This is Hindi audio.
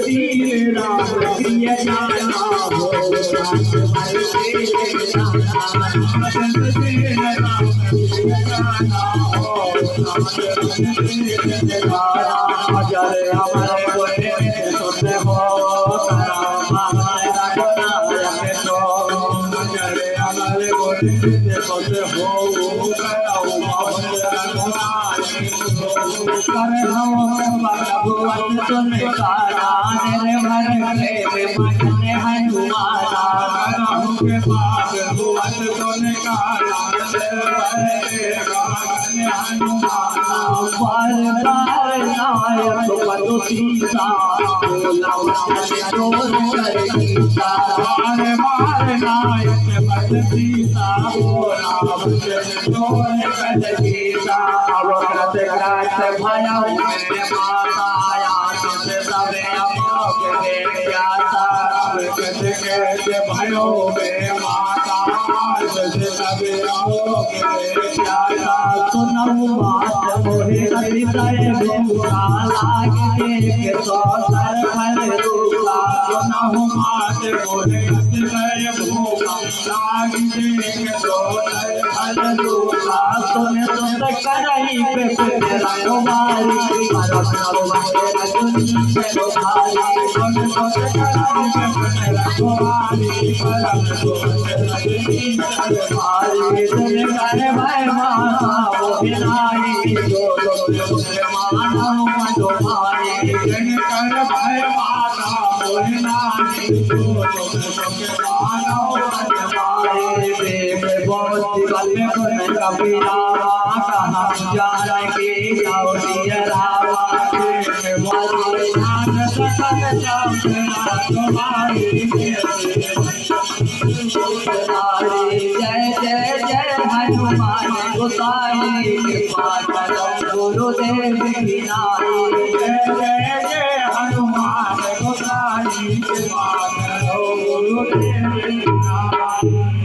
तीर राम प्रिय जाना हो रात भर के जाना तीर राम प्रिय जाना हो रात भर के जाना जय हमारे गोरे सुनते हो हमारा गोरा के तो जय हमारे गोरे सुनते हो करे हम भगवान सुन कारा रे भर ले माने हनुमाना राम के पास भगवान सुन कारा रे माने हनुमाना बार बार नायक पतो सीता बोला चोर कर सीता बार बार नायक पतो सीता बोला चोर कर सीता अवकृत ग्रास भया मेरे माता आया सबे अमोघ के जाता कहते भयो मेरे माता सबे अमोघ के जाता सुनऊ बात मोहे हृदय भूखा लागे के तो सर फल रूपा सुनऊ बात मोहे हृदय भूखा लागे के तो सर फल रूपा सुन सुन करई पे तेरा तुम्हारी परम नवमते तुझी से तुम्हारी सुन सुन करई पे तेरा तुम्हारी परम नवमते तुझी से तुम्हारी तुम कर भाई माता वो बिनाई जो तुझे मानो तुम्हारी तुम कर भाई माता वो बिनाई जो तुझे मानो तुम्हारी देव बहुत बल्ले पर कबीरा कहाँ जाने की जाओ दिया रामा के वाले जान सकल जाओ तुम्हारी जय जय जय हनुमान गोसाई के पास गुरुदेव की नारी जय जय जय हनुमान गोसाई के पास गुरुदेव की नारी।